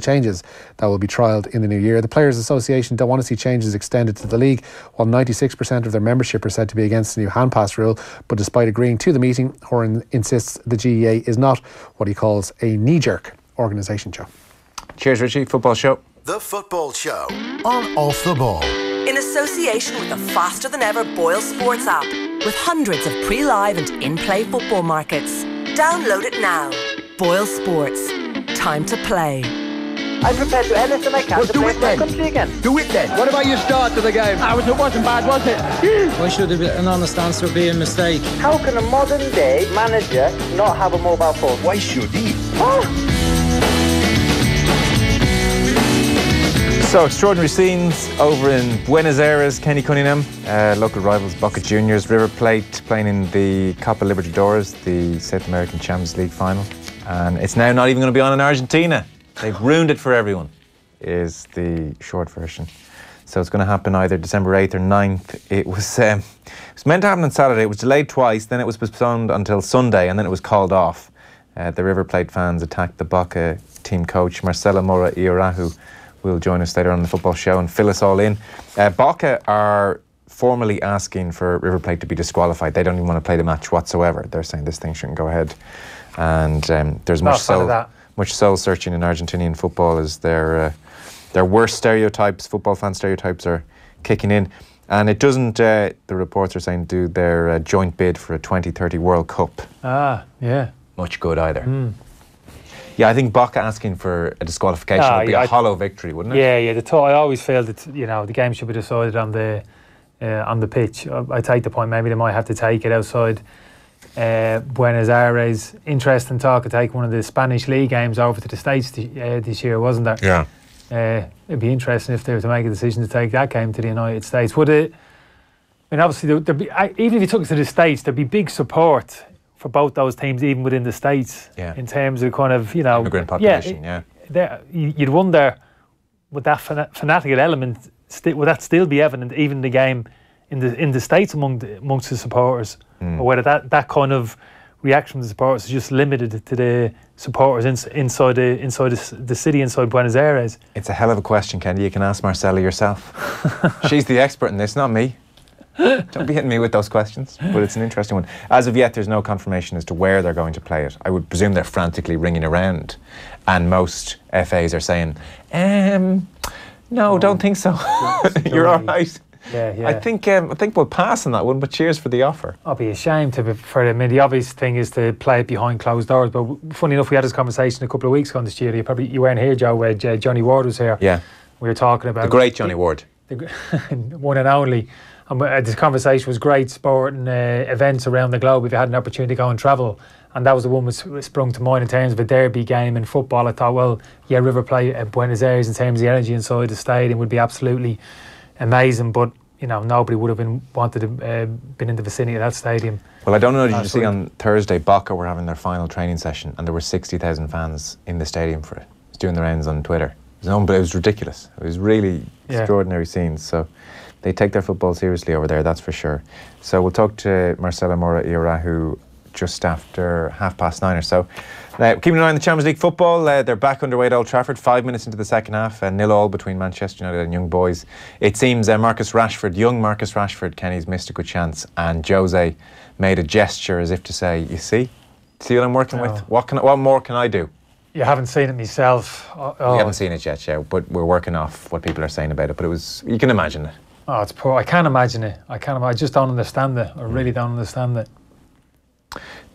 changes that will be trialled in the new year. The Players Association don't want to see changes extended to the league, while 96% of their membership are said to be against the new hand pass rule. But despite agreeing to the meeting, Horan insists the GEA is not what he calls a knee-jerk organisation, Joe. Cheers, Richie. Football Show. The Football Show on Off the Ball. In association with the faster-than-ever Boyle Sports app, with hundreds of pre-live and in-play football markets. Download it now. Boyle Sports. Time to play. I'm prepared to do anything I can to play for my country again. Do it then. What about your start to the game? It wasn't bad, was it? Why should there be an honest answer be a mistake? How can a modern day manager not have a mobile phone? Why should he? So, extraordinary scenes over in Buenos Aires, Kenny Cunningham. Local rivals Boca Juniors, River Plate playing in the Copa Libertadores, the South American Champions League final. And it's now not even going to be on in Argentina. They've ruined it for everyone, is the short version. So it's going to happen either December 8th or 9th. It was meant to happen on Saturday. It was delayed twice, then it was postponed until Sunday, and then it was called off. The River Plate fans attacked the Boca team coach, Marcelo Mora Iarahu, who will join us later on the Football Show and fill us all in. Boca are formally asking for River Plate to be disqualified. They don't even want to play the match whatsoever. They're saying this thing shouldn't go ahead. And there's much soul searching in Argentinian football as their worst stereotypes, football fan stereotypes, are kicking in. And it doesn't, the reports are saying, do their joint bid for a 2030 World Cup. Yeah. Much good either. Yeah, I think Boca asking for a disqualification would be a hollow victory, wouldn't it? Yeah. I always feel that the game should be decided on the pitch. I take the point. Maybe they might have to take it outside Buenos Aires. Interesting talk to take one of the Spanish league games over to the States this year, wasn't there? Yeah. It'd be interesting if they were to make a decision to take that game to the United States. Would it? I mean, obviously, even if you took it to the States, there'd be big support for both those teams, even within the States, in terms of kind of, immigrant population, You'd wonder, would that fanatical element, would that still be evident even in the game in the States amongst the supporters, or whether that kind of reaction from the supporters is just limited to the supporters inside the city, inside Buenos Aires? It's a hell of a question, Kenny. You can ask Marcella yourself. She's the expert in this, not me. Don't be hitting me with those questions, but it's an interesting one. As of yet, there's no confirmation as to where they're going to play it. I would presume they're frantically ringing around, and most FAs are saying, no, don't think so. You're all right. Yeah. I think we'll pass on that one, but cheers for the offer. I'll be ashamed for them. I mean, the obvious thing is to play it behind closed doors, but funny enough, we had this conversation a couple of weeks ago in the studio. You weren't here, Joe, where Johnny Ward was here. Yeah. We were talking about... The great Johnny Ward. The one and only. And this conversation was great sporting events around the globe. We've had an opportunity to go and travel, and that was the one that sprung to mind in terms of a derby game in football. I thought, well, yeah, River Plate at Buenos Aires in terms of the energy inside the stadium would be absolutely amazing, but nobody would have wanted to been in the vicinity of that stadium. Well, I don't know, did you see on Thursday, Boca were having their final training session and there were 60,000 fans in the stadium for it. It was doing the rounds on Twitter. It was ridiculous. It was really extraordinary scenes. So they take their football seriously over there, that's for sure. So we'll talk to Marcelo Mora Iarahu just after 9:30 or so. Now, keeping an eye on the Champions League football, they're back underway at Old Trafford, 5 minutes into the second half, 0-0 between Manchester United and Young Boys. It seems young Marcus Rashford, Kenny's missed a good chance, and Jose made a gesture as if to say, you see what I'm working with? What more can I do? You haven't seen it myself. We haven't seen it yet, Joe, but we're working off what people are saying about it, but you can imagine it. Oh, it's poor. I can't imagine it. I just don't understand it. I really don't understand it.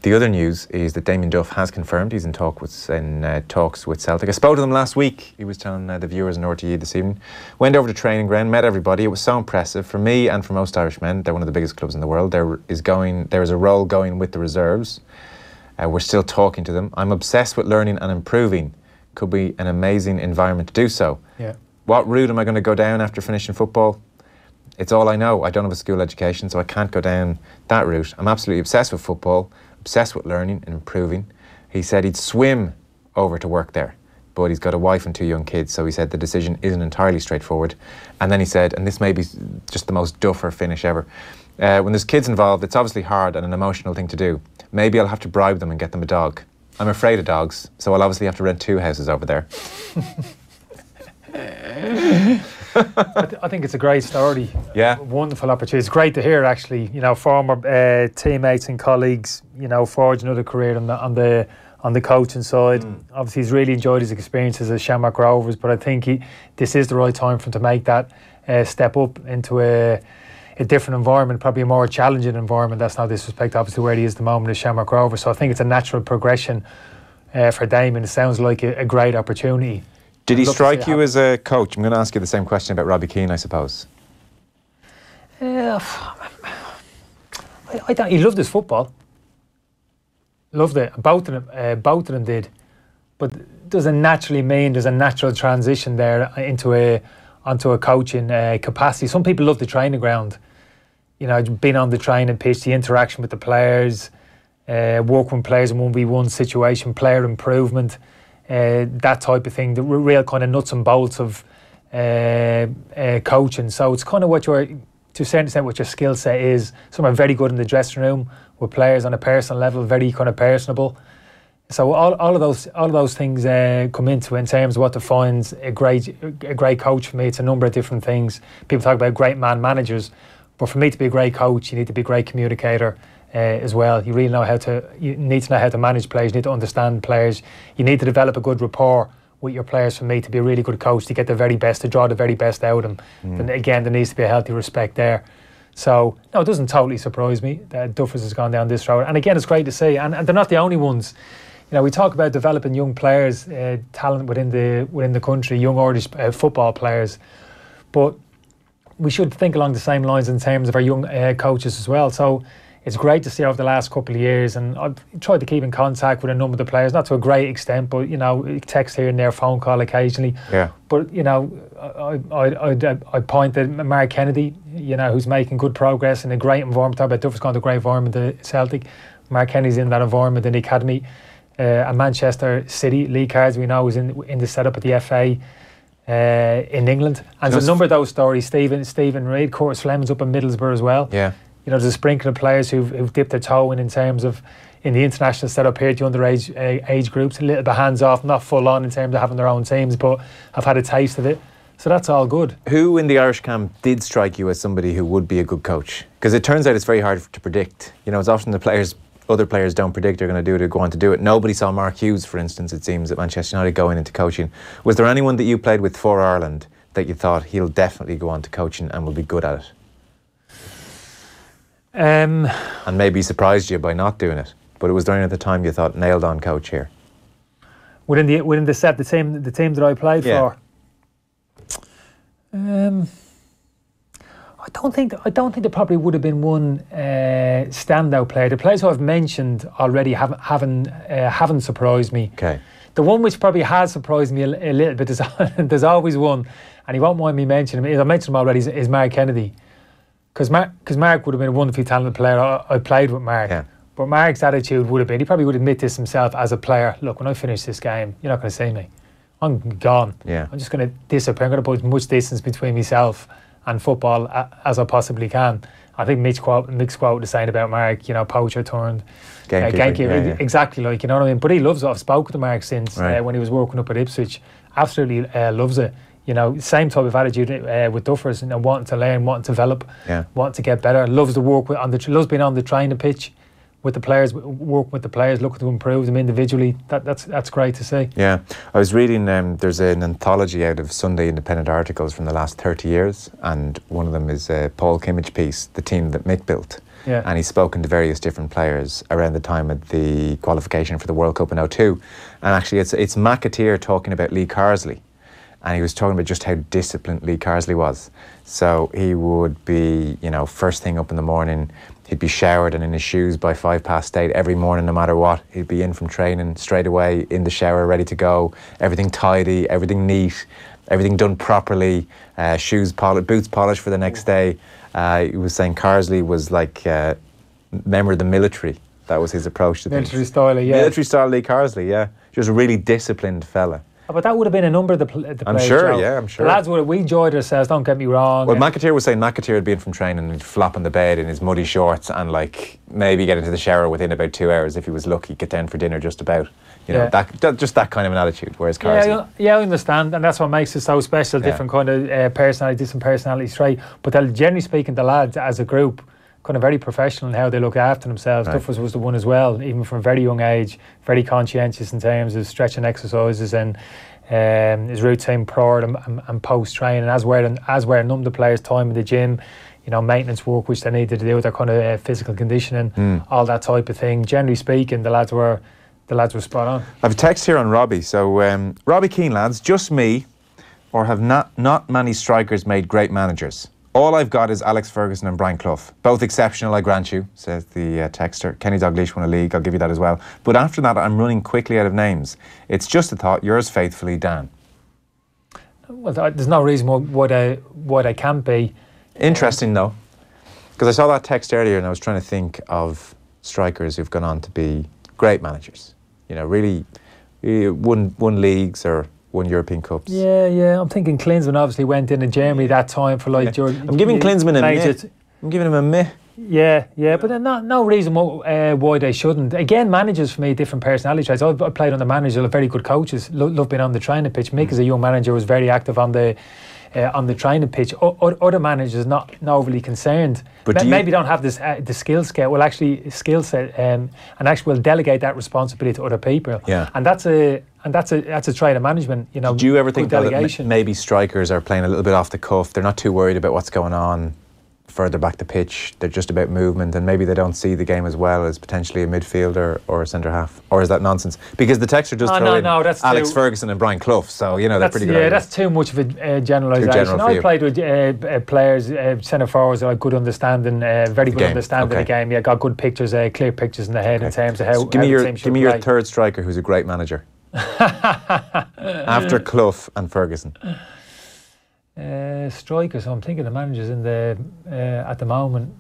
The other news is that Damien Duff has confirmed he's in talks with Celtic. I spoke to them last week. He was telling the viewers on RTE this evening. Went over to training ground, met everybody. It was so impressive for me and for most Irish men. They're one of the biggest clubs in the world. There is a role going with the reserves. We're still talking to them. I'm obsessed with learning and improving. Could be an amazing environment to do so. Yeah. What route am I going to go down after finishing football? It's all I know. I don't have a school education, so I can't go down that route. I'm absolutely obsessed with football, obsessed with learning and improving. He said he'd swim over to work there, but he's got a wife and 2 young kids, so he said the decision isn't entirely straightforward. And then he said, and this may be just the most duffer finish ever, when there's kids involved, it's obviously hard and an emotional thing to do. Maybe I'll have to bribe them and get them a dog. I'm afraid of dogs, so I'll obviously have to rent 2 houses over there. I think it's a great story. Yeah. Wonderful opportunity. It's great to hear, actually. You know, former teammates and colleagues, you know, forge another career on the coaching side. Obviously, he's really enjoyed his experiences as Shamrock Rovers, but I think this is the right time for him to make that step up into a different environment, probably a more challenging environment. That's no disrespect, obviously, where he is at the moment as Shamrock Rovers. So I think it's a natural progression for Damien. It sounds like a great opportunity. Did he strike you as a coach? I'm going to ask you the same question about Robbie Keane, I suppose. He loved his football. Loved it. Both of them did. But does it naturally mean there's a natural transition there onto a coaching capacity? Some people love the training ground. You know, being on the training pitch, the interaction with the players, working with players in 1v1 situation, player improvement. That type of thing, the real kind of nuts and bolts of coaching. So it's kind of what to a certain extent, what your skill set is. Some are very good in the dressing room with players on a personal level, very kind of personable. So all of those things come into it in terms of what defines a great coach for me. It's a number of different things. People talk about great man managers, but for me to be a great coach, you need to be a great communicator. As well, you need to know how to manage players. You need to understand players. You need to develop a good rapport with your players. For me to be a really good coach, to get the very best, to draw the very best out of them. Then again, there needs to be a healthy respect there. So no, it doesn't totally surprise me that Duffers has gone down this road. And again, it's great to see. And they're not the only ones. You know, we talk about developing young players, talent within the country, young Irish football players, but we should think along the same lines in terms of our young coaches as well. So it's great to see over the last couple of years, and I've tried to keep in contact with a number of the players, not to a great extent, but, you know, text here and there, phone call occasionally. Yeah. But, you know, I point at Mark Kennedy, you know, who's making good progress in a great environment. Talk about Duffers going to a great environment at Celtic. Mark Kennedy's in that environment in the academy. At Manchester City, Lee Cards, we know, is in the setup at the FA in England. And there's a number of those stories. Stephen Reid, Curtis Fleming's up in Middlesbrough as well. Yeah. You know, there's a sprinkling of players who've dipped their toe in terms of in the international setup here, the underage age groups, a little bit hands off, not full on in terms of having their own teams, but have had a taste of it. So that's all good. Who in the Irish camp did strike you as somebody who would be a good coach? Because it turns out it's very hard to predict. You know, it's often other players don't predict they're going to do it or go on to do it. Nobody saw Mark Hughes, for instance, it seems, at Manchester United going into coaching. Was there anyone that you played with for Ireland that you thought he'll definitely go on to coaching and will be good at it? And maybe surprised you by not doing it, but was there any at the time you thought nailed on coach here? Within the team that I played for. I don't think there probably would have been one standout player. The players who I've mentioned already haven't surprised me. Okay. The one which probably has surprised me a little bit is there's always one, and he won't mind me mentioning him. I mentioned him already. Is Mark Kennedy. Because Mark would have been a wonderfully talented player. I played with Mark. Yeah. But Mark's attitude would have been, he probably would admit this himself as a player, look, when I finish this game, you're not going to see me. I'm gone. Yeah. I'm just going to disappear. I'm going to put as much distance between myself and football as I possibly can. I think Mick's quote is saying about Mark, you know, poacher turned gamekeeper. Yeah. Exactly, like, you know what I mean? But he loves it. I've spoken to Mark since when he was working up at Ipswich. Absolutely loves it. You know, same type of attitude with Duffers, you know, wanting to learn, wanting to develop, wanting to get better. Loves to work loves being on the training pitch with the players, working with the players, looking to improve them individually. That's great to see. Yeah, I was reading. There's an anthology out of Sunday Independent articles from the last 30 years, and one of them is Paul Kimmich's piece, "The Team That Mick Built." Yeah. And he's spoken to various different players around the time of the qualification for the World Cup in '02, and actually it's McAteer talking about Lee Carsley. And he was talking about just how disciplined Lee Carsley was. So he would be, you know, first thing up in the morning, he'd be showered and in his shoes by 8:05 every morning, no matter what. He'd be in from training straight away, in the shower, ready to go. Everything tidy, everything neat, everything done properly. Boots polished for the next day. He was saying Carsley was like member of the military. That was his approach to things. Military style, yeah. Military style Lee Carsley, yeah. Just a really disciplined fella. But that would have been a number of the players. I'm sure, Joe. Yeah, I'm sure. The lads we enjoyed ourselves, don't get me wrong. Well, McAteer was saying McAteer had been from training and he'd flop on the bed in his muddy shorts and like maybe get into the shower within about 2 hours if he was lucky, get down for dinner just about. You know, just that kind of an attitude. Whereas Carsey, I understand, and that's what makes it so special. Different kind of personality, different personality trait. But generally speaking, the lads as a group, kind of very professional in how they look after themselves. Right. Duffus was the one as well, even from a very young age, very conscientious in terms of stretching exercises and his routine prior and post training, as were a number of the players' time in the gym. You know, maintenance work which they needed to do, their kind of physical conditioning, all that type of thing. Generally speaking, the lads were spot on. I have a text here on Robbie. So Robbie Keane, lads, just me, or have not many strikers made great managers? All I've got is Alex Ferguson and Brian Clough. Both exceptional, I grant you, says the texter. Kenny Dalglish won a league, I'll give you that as well. But after that, I'm running quickly out of names. It's just a thought. Yours faithfully, Dan. Well, there's no reason why they can't be. Interesting, though. Because I saw that text earlier and I was trying to think of strikers who've gone on to be great managers. You know, really won leagues or won European Cups. Yeah. I'm thinking Klinsmann obviously went in Germany that time for like... I'm giving Klinsmann a meh. I'm giving him a meh. Yeah, but then no reason why they shouldn't. Again, managers for me, different personality traits. I've played under managers who are very good coaches, love being on the training pitch. Mick, as a young manager, was very active on the training pitch. Other managers not overly concerned. But maybe don't have this the skill set. Well, actually, skill set, and actually will delegate that responsibility to other people. Yeah, and that's a trait of management. You know, do you ever think that maybe strikers are playing a little bit off the cuff? They're not too worried about what's going on further back the pitch. They're just about movement, and maybe they don't see the game as well as potentially a midfielder or a centre half. Or is that nonsense? Because the texter just throw in Alex Ferguson and Brian Clough, so you know they're pretty good. Yeah, that's too much of a generalisation. I played with players, centre forwards that had good understanding, very good understanding of the game. Yeah, got good pictures, clear pictures in the head in terms of how. So give me your third striker who's a great manager after Clough and Ferguson. Strikers. So I'm thinking the managers in the at the moment.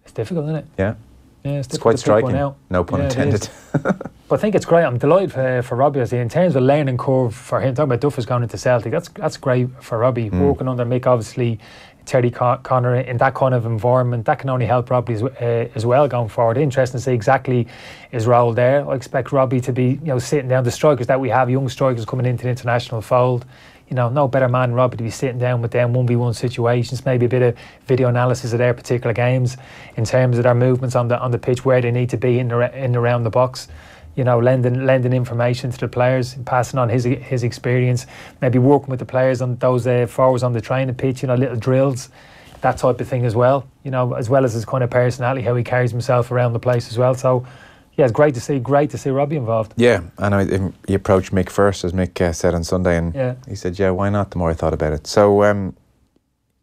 It's difficult, isn't it? Yeah. It's quite striking. No pun intended. But I think it's great. I'm delighted for Robbie. In terms of learning curve for him, talking about Duffus going into Celtic, that's great for Robbie. Working under Mick, obviously, Terry Connor in that kind of environment, that can only help Robbie as well going forward. Interesting to see exactly his role there. I expect Robbie to be, sitting down. The strikers that we have, young strikers coming into the international fold. No better man than Robbie to be sitting down with them 1v1 situations, maybe a bit of video analysis of their particular games in terms of their movements on the pitch, where they need to be in around the box. Lending information to the players, passing on his experience, maybe working with the players on those forwards on the training pitch, little drills, that type of thing as well. As well as his kind of personality, how he carries himself around the place as well. So. Yeah, it's great to see Robbie involved. Yeah, and he approached Mick first, as Mick said on Sunday, and he said, yeah, why not, the more I thought about it. So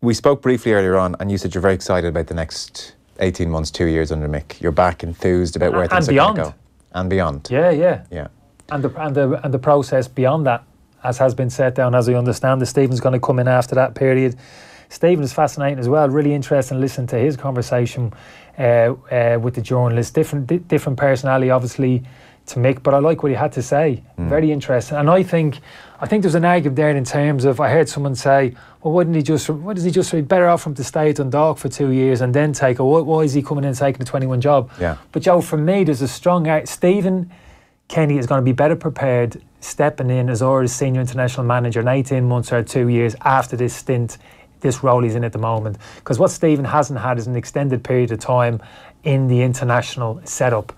we spoke briefly earlier on, and you said you're very excited about the next 18 months, 2 years under Mick. You're back enthused about where things are going to go. And beyond. Yeah. And the process beyond that, as has been set down, as I understand it. Stephen's going to come in after that period. Stephen is fascinating as well. Really interesting listening to his conversation with the journalist. Different personality, obviously, to Mick, but I like what he had to say. Very interesting. And I think there's an argument there in terms of, I heard someone say, well, why does he just be better off from to stay at Dundalk for 2 years and then take why is he coming in and taking the 21 job? Yeah. But Joe, for me, there's a strong Stephen Kenny is going to be better prepared stepping in as Irish senior international manager in 18 months or 2 years after this stint, this role he's in at the moment. Because what Stephen hasn't had is an extended period of time in the international setup.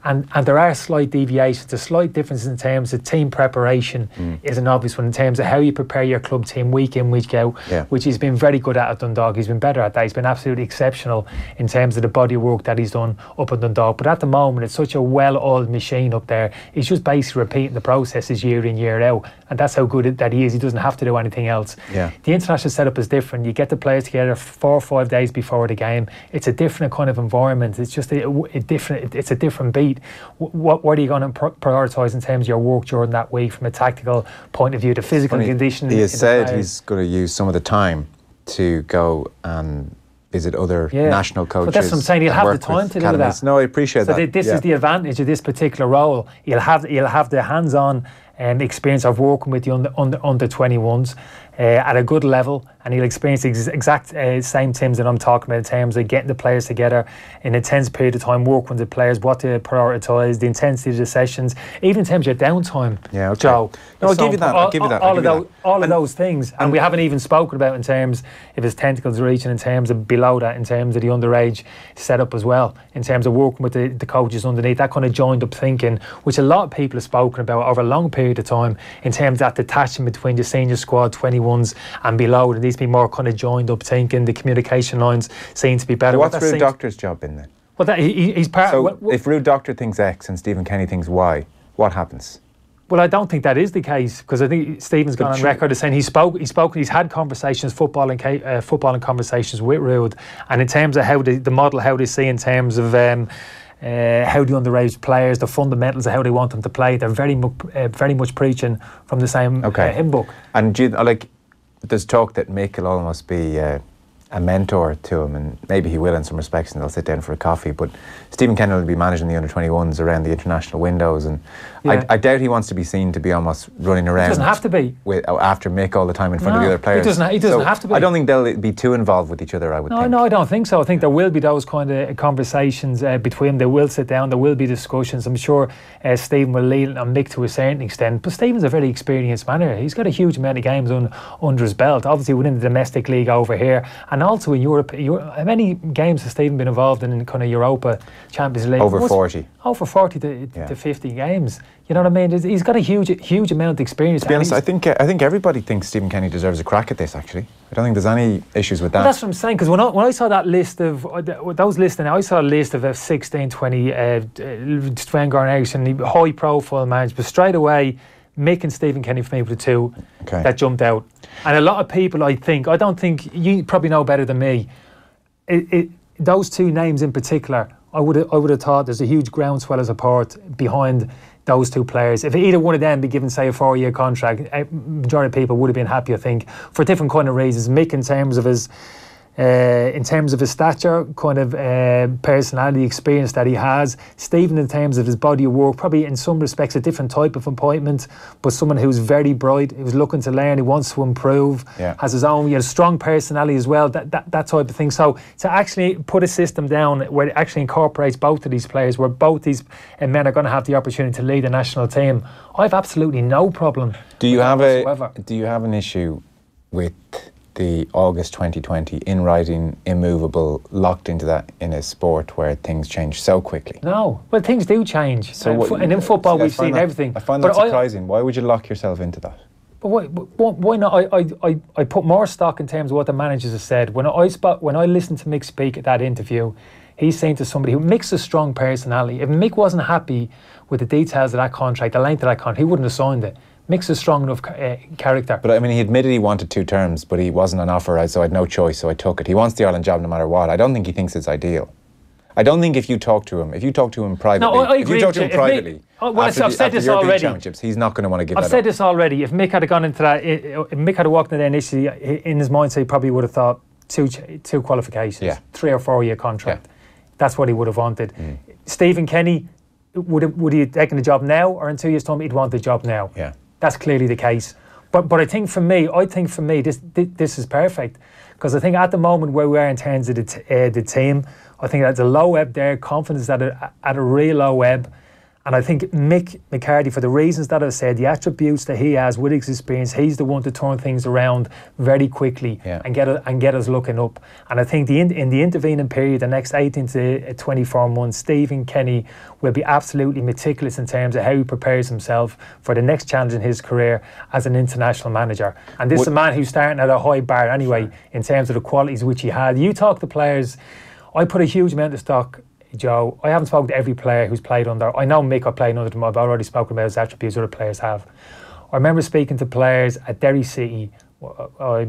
And there are slight deviations, there's slight differences in terms of team preparation is an obvious one in terms of how you prepare your club team week in, week out, which he's been very good at Dundalk. He's been better at that. He's been absolutely exceptional in terms of the body of work that he's done up at Dundalk. But at the moment, it's such a well-oiled machine up there. He's just basically repeating the processes year in, year out. And that's how good that he is. He doesn't have to do anything else. Yeah. The international setup is different. You get the players together 4 or 5 days before the game. It's a different kind of environment. It's just it's a different beat. What are you going to prioritise in terms of your work during that week from a tactical point of view, the physical conditioning? He has said he's going to use some of the time to go and visit other national coaches. But that's what I'm saying, he'll have the time to do that. No, I appreciate that. This is the advantage of this particular role. He'll have the hands-on experience of working with the under 21s at a good level, and he'll experience the exact same things that I'm talking about in terms of getting the players together in a tense period of time, working with the players, what to prioritise, the intensity of the sessions, even in terms of your downtime. Yeah, okay. Joe. No, I'll give you that. All of those things, and we haven't even spoken about in terms if his tentacles are reaching in terms of below that, in terms of the underage setup as well, in terms of working with the coaches underneath, that kind of joined up thinking, which a lot of people have spoken about over a long period of time, in terms of that detachment between the senior squad 21s and below. There needs to be more kind of joined up thinking. The communication lines seem to be better. So what's Ruud Doctor's job in then? Well, he's part. So if Ruud Doctor thinks X and Stephen Kenny thinks Y, what happens? Well, I don't think that is the case, because I think Stephen's gone on record as saying he's had conversations, footballing conversations with Ruud, and in terms of how the model, how they see in terms of how the underage players, the fundamentals of how they want them to play, they're very much preaching from the same hymn book. And do you, there's talk that Mick will almost be a mentor to him, and maybe he will in some respects, and they'll sit down for a coffee, but Stephen Kenny will be managing the under-21s around the international windows, and I doubt he wants to be seen to be almost running around. He doesn't have to be. After Mick all the time in front of the other players. He doesn't have to be. I don't think they'll be too involved with each other, I would think. No, I don't think so. I think there will be those kind of conversations between them. They will sit down, there will be discussions. I'm sure Stephen will lean on Mick to a certain extent, but Stephen's a very experienced manager. He's got a huge amount of games under his belt, obviously within the domestic league over here, and also in Europe. How many games has Stephen been involved in kind of Europa, Champions League? Over 40. Over 40 to 50 games. You know what I mean? He's got a huge amount of experience. To be honest, I think everybody thinks Stephen Kenny deserves a crack at this, actually. I don't think there's any issues with that. Well, that's what I'm saying, because when I saw that list of those listing, I saw a list of 16, 20 Sven-Goran Eriksson, high profile managers, but straight away Mick and Stephen Kenny for me were the two that jumped out. And a lot of people, I don't think, you probably know better than me, those two names in particular, I would have thought there's a huge groundswell of support behind those two players. If either one of them be given, say, a 4-year contract, majority of people would have been happy, I think, for different kind of reasons. Mick in terms of his stature, kind of personality, experience that he has. Stephen in terms of his body of work, probably in some respects a different type of appointment, but someone who's very bright, who's looking to learn, who wants to improve, has his own strong personality as well, that type of thing. So to actually put a system down where it actually incorporates both of these players, where both these men are going to have the opportunity to lead the national team, I have absolutely no problem. Do you have an issue with the August 2020 in writing, immovable, locked into that in a sport where things change so quickly? No, well, things do change. And in football, we've seen everything. I find that surprising. Why would you lock yourself into that? But why not? I put more stock in terms of what the managers have said. When I listened to Mick speak at that interview, he's saying to somebody who Mick's a strong personality. If Mick wasn't happy with the details of that contract, the length of that contract, he wouldn't have signed it. Mick's a strong enough character. But I mean, he admitted he wanted 2 terms, but he wasn't on offer, so I had no choice, so I took it. He wants the Ireland job no matter what. I don't think he thinks it's ideal. I don't think if you talk to him privately, no, I agree. I've said this already. Championships, he's not going to want to give that up. I've said this already. If Mick had gone into that, if Mick had walked into there initially, in his mindset, he probably would have thought two qualifications, 3 or 4 year contract. That's what he would have wanted. Stephen Kenny, would he have taken the job now, or in 2 years' time he'd want the job now? Yeah. That's clearly the case. But I think for me, this is perfect, because I think at the moment where we are in terms of the team, I think that's a low ebb there, confidence at a real low ebb. And I think Mick McCarthy, for the reasons that I've said, the attributes that he has with his experience, he's the one to turn things around very quickly and get us looking up. And I think in the intervening period, the next 18 to 24 months, Stephen Kenny will be absolutely meticulous in terms of how he prepares himself for the next challenge in his career as an international manager. And this is a man who's starting at a high bar anyway, in terms of the qualities which he had. You talk to players, I put a huge amount of stock, Joe. I haven't spoken to every player who's played under. I know Mick, I played under them. I've already spoken about his attributes other players have. I remember speaking to players at Derry City. I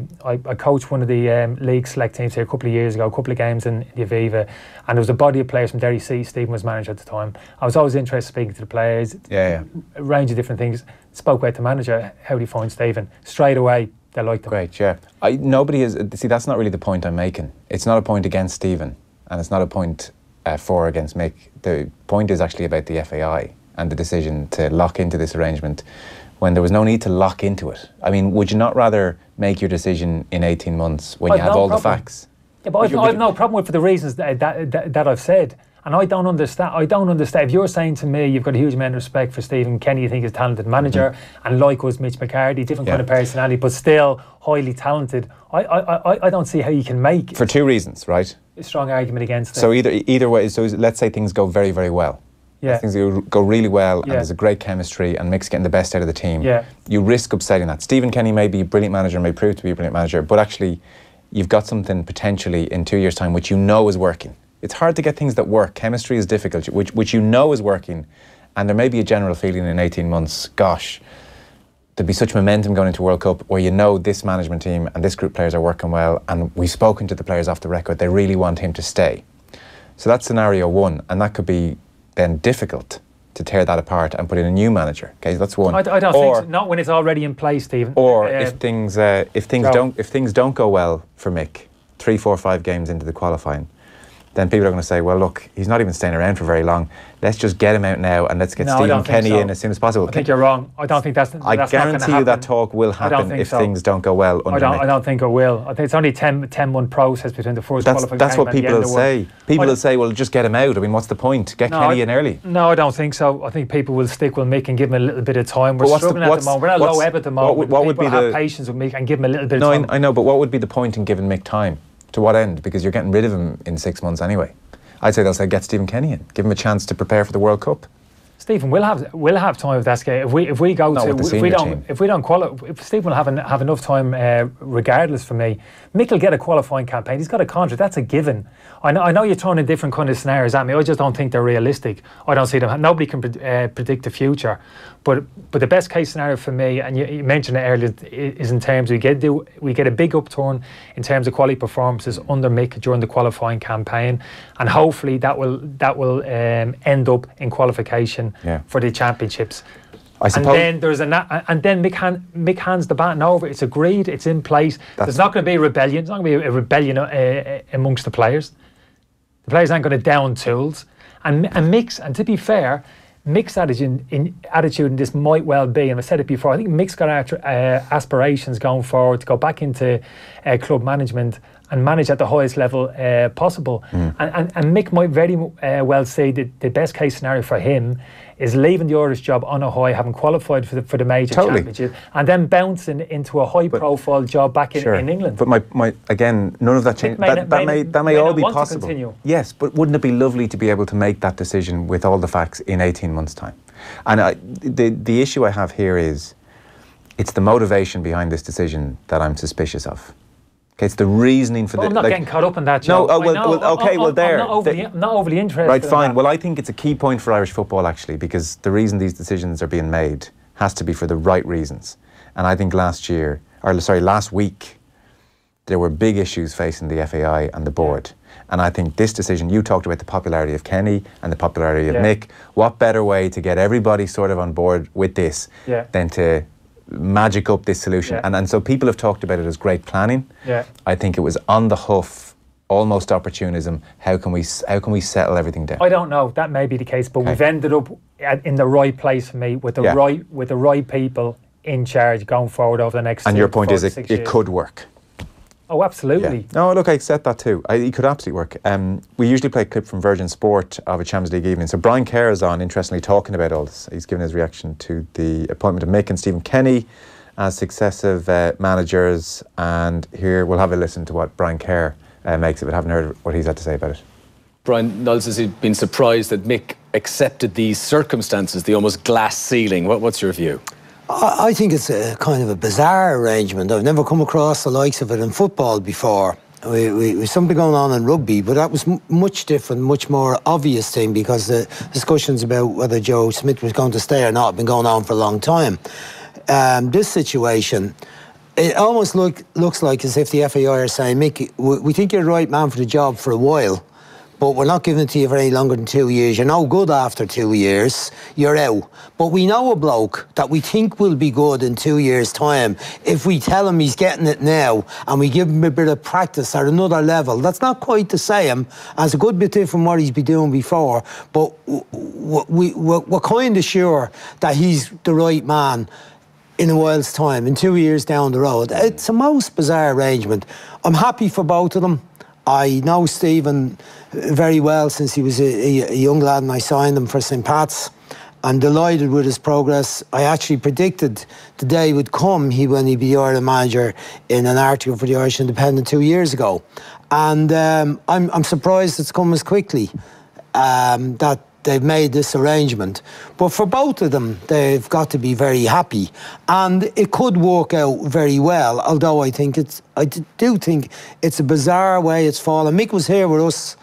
coached one of the league select teams here a couple of years ago, a couple of games in the Aviva, and there was a body of players from Derry City. Stephen was manager at the time. I was always interested in speaking to the players. A range of different things. Spoke about the manager. How do you find Stephen? Straight away, they liked him. Great, yeah. Nobody is. See, that's not really the point I'm making. It's not a point against Stephen, and it's not a point for against Mick. The point is actually about the FAI and the decision to lock into this arrangement when there was no need to lock into it? I mean, would you not rather make your decision in 18 months when you have all the facts? Yeah, but I've no problem with it for the reasons that I've said. And I don't understand. If you're saying to me you've got a huge amount of respect for Stephen Kenny, you think he's a talented manager, and like was Mitch McCarthy, different kind of personality, but still highly talented, I don't see how you can make for two reasons, right? A strong argument against it. So either way, so let's say things go very, very well. Yeah. Things go really well, and there's a great chemistry, and Mick's getting the best out of the team. Yeah. You risk upsetting that. Stephen Kenny may be a brilliant manager, may prove to be a brilliant manager, but actually you've got something potentially in 2 years' time which you know is working. It's hard to get things that work. Chemistry is difficult, which you know is working, and there may be a general feeling in 18 months, gosh, there'd be such momentum going into World Cup where you know this management team and this group of players are working well, and we've spoken to the players off the record, they really want him to stay. So that's scenario one, and that could be then difficult to tear that apart and put in a new manager. Okay, that's one. I don't think so. Not when it's already in place, Stephen. Or if things don't go well for Mick, 3, 4, 5 games into the qualifying, then people are going to say, well, look, he's not even staying around for very long. Let's just get him out now and let's get Stephen Kenny in as soon as possible. I think you're wrong. I don't think that's I guarantee you that talk will happen if things don't go well under Mick. I don't think it will. I think it's only a 10-month process between the first qualifying That's game what people will say. People will say, well, just get him out. I mean, what's the point? Get Kenny in early. No, I don't think so. I think people will stick with Mick and give him a little bit of time. We're struggling at the moment. We're at a low ebb at the moment. What would be have patience with Mick and give him a little bit of time. No, I know, but what would be the point in giving Mick time? To what end? Because you're getting rid of him in 6 months anyway. I'd say they'll say get Stephen Kenny in, give him a chance to prepare for the World Cup. Stephen, we'll have time with that game. If Stephen will have enough time, regardless for me. Mick will get a qualifying campaign. He's got a contract. That's a given. I know you're throwing in different kind of scenarios at me. I just don't think they're realistic. I don't see them. Nobody can predict the future. But the best case scenario for me, and you mentioned it earlier, is in terms we get a big upturn in terms of quality performances under Mick during the qualifying campaign, and hopefully that will end up in qualification for the championships. I suppose. And then Mick hands the baton over. It's agreed. It's in place. There's not going to be a rebellion. There's not going to be a rebellion amongst the players. The players aren't going to down tools. And to be fair, Mick's attitude in this might well be, and I've said it before, I think Mick's got aspirations going forward to go back into club management and manage at the highest level possible. And Mick might very well say that the best case scenario for him is leaving the Irish job on a high, having qualified for the major championship, and then bouncing into a high-profile job back in England. But my again, none of that change. That may all be possible. Yes, but wouldn't it be lovely to be able to make that decision with all the facts in 18 months' time? And the issue I have here is, it's the motivation behind this decision that I'm suspicious of. Okay, it's the reasoning for I'm not getting caught up in that, Joe. No, I'm not overly interested. Right, fine. Well, I think it's a key point for Irish football, actually, because the reason these decisions are being made has to be for the right reasons. And I think last week, there were big issues facing the FAI and the board. And I think this decision, you talked about the popularity of Kenny and the popularity of Mick. What better way to get everybody sort of on board with this than to magic up this solution? And so people have talked about it as great planning. I think it was on the hoof, almost opportunism. How can we settle everything down? I don't know. That may be the case, but we've ended up in the right place for me with the right people in charge going forward over the next. And your point is it could work. Oh, absolutely. Yeah. No, look, I accept that too. It could absolutely work. We usually play a clip from Virgin Sport of a Champions League evening. So Brian Kerr is on, interestingly, talking about all this. He's given his reaction to the appointment of Mick and Stephen Kenny as successive managers. And here we'll have a listen to what Brian Kerr makes of it. Haven't heard what he's had to say about it. Brian, Niles has been surprised that Mick accepted these circumstances, the almost glass ceiling. What's your view? I think it's a kind of a bizarre arrangement. I've never come across the likes of it in football before. We something going on in rugby, but that was much different, much more obvious thing, because the discussions about whether Joe Smith was going to stay or not have been going on for a long time. This situation, it almost looks like as if the FAI are saying, Mick, we think you're the right man for the job for a while, but we're not giving it to you for any longer than 2 years. You're no good after 2 years. You're out. But we know a bloke that we think will be good in 2 years' time if we tell him he's getting it now and we give him a bit of practice at another level. That's not quite the same, as a good bit different from what he's been doing before, but we're kind of sure that he's the right man in a while's time, in 2 years down the road. It's a most bizarre arrangement. I'm happy for both of them. I know Stephen very well since he was a young lad, and I signed him for St. Pat's. I'm delighted with his progress. I actually predicted the day would come when he'd be Ireland manager in an article for the Irish Independent 2 years ago. And I'm surprised it's come as quickly that they've made this arrangement. But for both of them, they've got to be very happy. And it could work out very well, although I do think it's a bizarre way it's fallen. Mick was here with us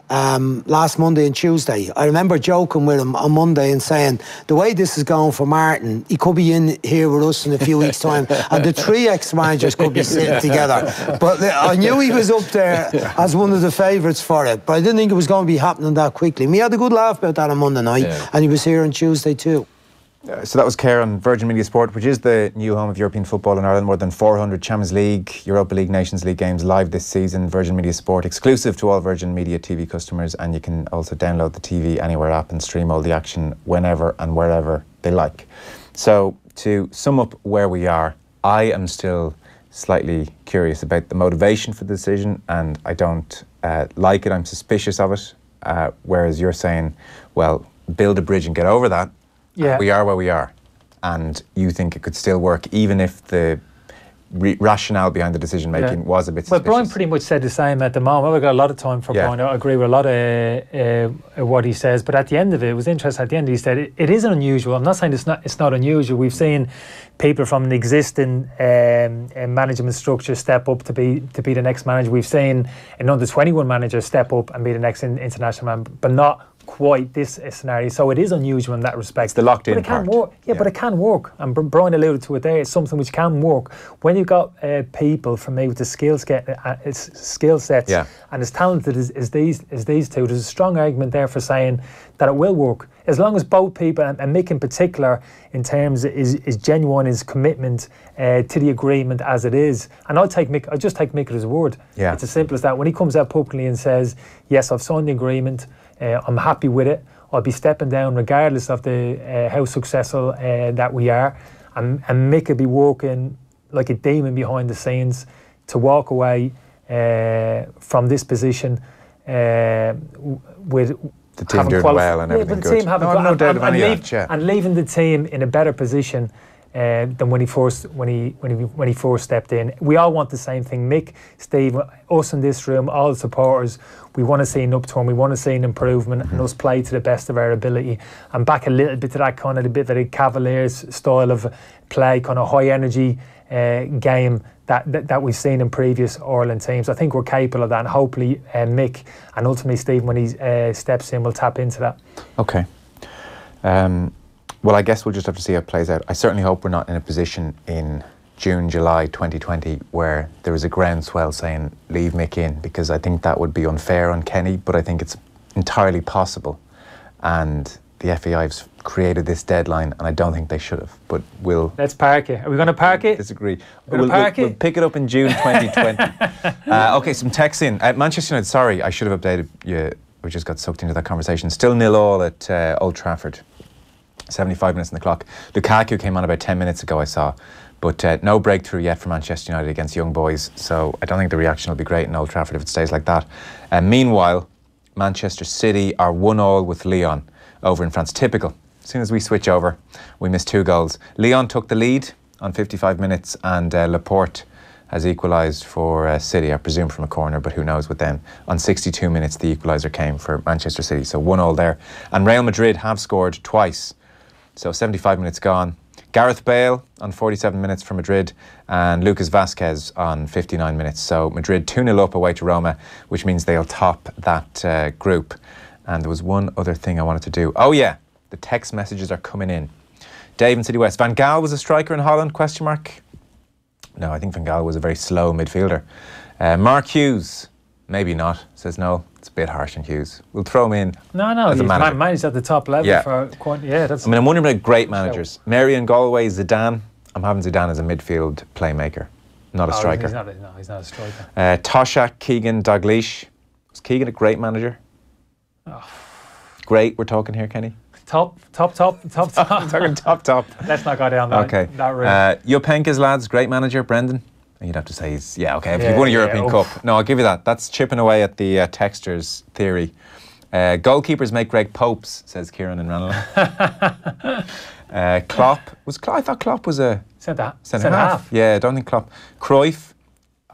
last Monday and Tuesday. I remember joking with him on Monday and saying, the way this is going for Martin, he could be in here with us in a few weeks' time, and the three ex-managers could be sitting together. But I knew he was up there as one of the favourites for it, but I didn't think it was going to be happening that quickly. We had a good laugh about that on Monday night, and he was here on Tuesday too. So that was Care on Virgin Media Sport, which is the new home of European football in Ireland. More than 400 Champions League, Europa League, Nations League games live this season. Virgin Media Sport, exclusive to all Virgin Media TV customers, and you can also download the TV Anywhere app and stream all the action whenever and wherever they like. So to sum up where we are, I am still slightly curious about the motivation for the decision, and I don't like it. I'm suspicious of it, whereas you're saying, well, build a bridge and get over that. Yeah. We are where we are, and you think it could still work even if the rationale behind the decision making was a bit suspicious. Well, Brian pretty much said the same at the moment. We've got a lot of time for Brian. I agree with a lot of what he says, but at the end of it, it was interesting. At the end, he said it is unusual. I'm not saying it's not unusual. We've seen people from an existing management structure step up to be the next manager. We've seen an under-21 manager step up and be the next international man, but not quite this scenario. So it is unusual in that respect. It's the locked in but it part. Can work. Yeah, but it can work. And Brian alluded to it there. It's something which can work when you've got people from me with the skill sets and as talented as these two. There's a strong argument there for saying that it will work as long as both people, and Mick in particular, in terms is genuine, his commitment to the agreement as it is. And I just take Mick at his word. Yeah. It's as simple as that. When he comes out publicly and says, "Yes, I've signed the agreement. I'm happy with it. I'll be stepping down regardless of the how successful that we are." And Mick will be working like a demon behind the scenes to walk away from this position with the team doing well and everything good. No doubt of any of that, and leaving the team in a better position than when he first stepped in. We all want the same thing. Mick, Steve, us in this room, all the supporters, we want to see an upturn, we want to see an improvement, and us play to the best of our ability. And back a little bit to that kind of the Cavaliers style of play, kind of high energy game that we've seen in previous Ireland teams. I think we're capable of that, and hopefully Mick and ultimately Steve, when he steps in, will tap into that. Okay. Well, I guess we'll just have to see how it plays out. I certainly hope we're not in a position in June, July 2020 where there is a groundswell saying leave Mick in, because I think that would be unfair on Kenny, but I think it's entirely possible. And the FAI have created this deadline, and I don't think they should have, but we'll... Let's park it. Are we going to park it? Disagree. We'll pick it up in June 2020. Okay, some texts in. Manchester United, sorry, I should have updated you. We just got sucked into that conversation. Still 0-0 at Old Trafford. 75 minutes on the clock. Lukaku came on about 10 minutes ago, I saw, but no breakthrough yet for Manchester United against Young Boys, so I don't think the reaction will be great in Old Trafford if it stays like that. Meanwhile, Manchester City are 1-1 with Lyon over in France. Typical. As soon as we switch over, we miss 2 goals. Lyon took the lead on 55 minutes, and Laporte has equalised for City, I presume from a corner, but who knows with them. On 62 minutes, the equaliser came for Manchester City, so 1-1 there. And Real Madrid have scored twice, so 75 minutes gone. Gareth Bale on 47 minutes for Madrid, and Lucas Vazquez on 59 minutes. So Madrid 2-0 up away to Roma, which means they'll top that group. And there was one other thing I wanted to do. Oh yeah, the text messages are coming in. Dave in City West. Van Gaal was a striker in Holland, question mark? No, I think Van Gaal was a very slow midfielder. Mark Hughes, maybe not, says no. It's a bit harsh on Hughes. We'll throw him in. No, he's managed at the top level for quite. Yeah, that's. I mean, I'm wondering about great managers. Mary in Galway, Zidane. I'm having Zidane as a midfield playmaker, not a striker. He's not a striker. Toshak, Keegan, Dalglish. Was Keegan a great manager? Oh. Great, we're talking here, Kenny. Top. I'm talking top. Let's not go down that route. Jupenka's lads, great manager, Brendan. And you'd have to say he's, if he won a European Cup. No, I'll give you that. That's chipping away at the textures theory. Goalkeepers make great popes, says Kieran and Ranelagh. Klopp. I thought Klopp was a centre half. Yeah, I don't think Klopp. Cruyff.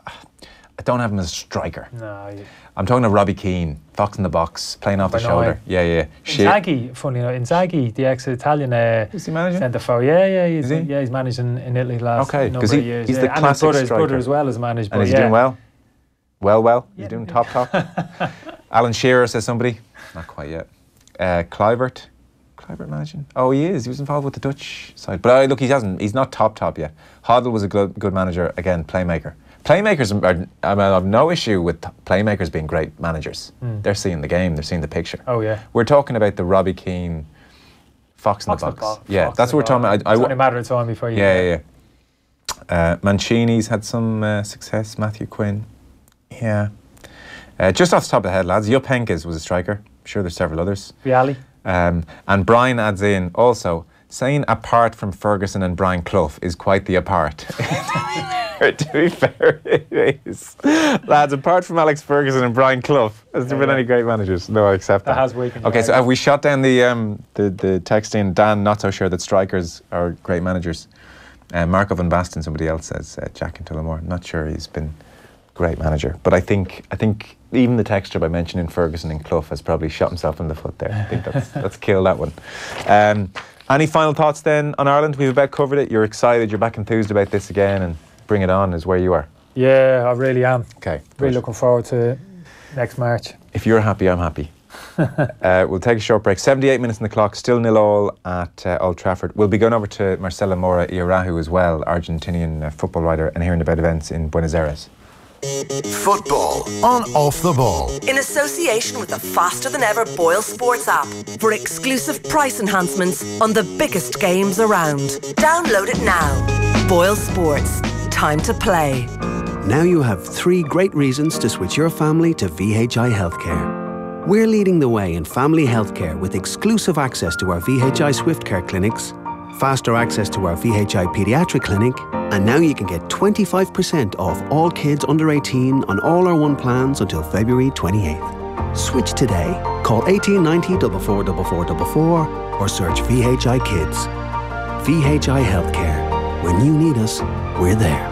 I don't have him as a striker. No. I'm talking to Robbie Keane, fox in the box, playing off the shoulder. Yeah. Inzaghi, funny enough, the ex-Italian is he managing? centre forward. Yeah, he's managing in Italy the last number of years. He's the classic and his striker. brother as well is managed. And he's doing well. Well. He's doing top. Alan Shearer, says somebody. Not quite yet. Kluivert managing? Oh, he is. He was involved with the Dutch side. But look, he's not top yet. Hoddle was a good manager. Again, playmaker. Playmakers I have no issue with playmakers being great managers. They're seeing the game, they're seeing the picture. Oh yeah. We're talking about the Robbie Keane fox in the box. Yeah, that's what we're talking about. It's only a matter of time before you. Yeah. Mancini's had some success. Matthew Quinn. Yeah. Just off the top of the head, lads, Jupenka's was a striker. I'm sure there's several others. Vialli. And Brian adds in also, saying apart from Ferguson and Brian Clough is quite the apart. To be fair, it is. Lads, apart from Alex Ferguson and Brian Clough, has there been any great managers? No, I accept that. That has weakened. Okay, so have we shot down the text in? Dan, not so sure that strikers are great managers. Marco van Basten, somebody else says, Jack and Tullamore. I'm not sure he's been a great manager. But I think even the texture by mentioning Ferguson and Clough has probably shot himself in the foot there. I think that's killed that one. Any final thoughts then on Ireland? We've about covered it. You're excited, you're back enthused about this again, and bring it on is where you are. Yeah, I really am. Okay. Really looking forward to next March. If you're happy, I'm happy. We'll take a short break. 78 minutes on the clock, still 0-0 at Old Trafford. We'll be going over to Marcela Mora Iarahu as well, Argentinian football writer, and hearing about events in Buenos Aires. Football on Off the Ball. In association with the faster than ever Boyle Sports app for exclusive price enhancements on the biggest games around. Download it now. Boyle Sports. Time to play. Now you have 3 great reasons to switch your family to VHI Healthcare. We're leading the way in family healthcare with exclusive access to our VHI Swift Care clinics, faster access to our VHI Pediatric Clinic, and now you can get 25% off all kids under 18 on all our One plans until February 28th. Switch today. Call 1890 444444 or search VHI Kids. VHI Healthcare. When you need us, we're there.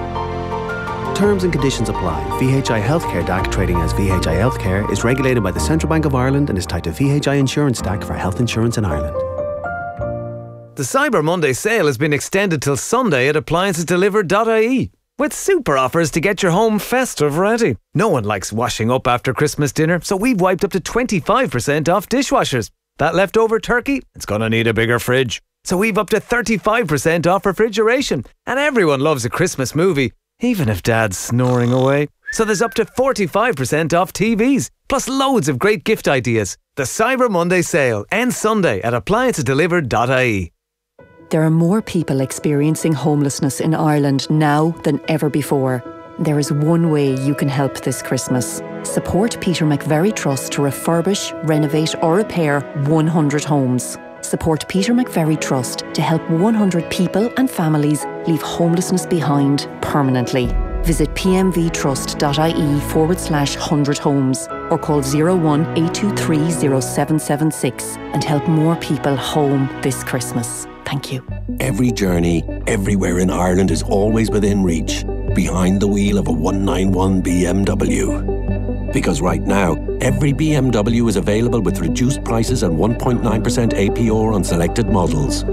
Terms and conditions apply. VHI Healthcare DAC, trading as VHI Healthcare, is regulated by the Central Bank of Ireland and is tied to VHI Insurance DAC for health insurance in Ireland. The Cyber Monday sale has been extended till Sunday at appliancesdelivered.ie with super offers to get your home festive ready. No one likes washing up after Christmas dinner, so we've wiped up to 25% off dishwashers. That leftover turkey, it's going to need a bigger fridge. So we've up to 35% off refrigeration. And everyone loves a Christmas movie, even if Dad's snoring away. So there's up to 45% off TVs, plus loads of great gift ideas. The Cyber Monday sale ends Sunday at appliancesdelivered.ie. There are more people experiencing homelessness in Ireland now than ever before. There is one way you can help this Christmas. Support Peter McVerry Trust to refurbish, renovate or repair 100 homes. Support Peter McVerry Trust to help 100 people and families leave homelessness behind permanently. Visit pmvtrust.ie/100 homes or call 01 823 0776 and help more people home this Christmas. Thank you. Every journey, everywhere in Ireland is always within reach, behind the wheel of a 191 BMW. Because right now, every BMW is available with reduced prices and 1.9% APR on selected models.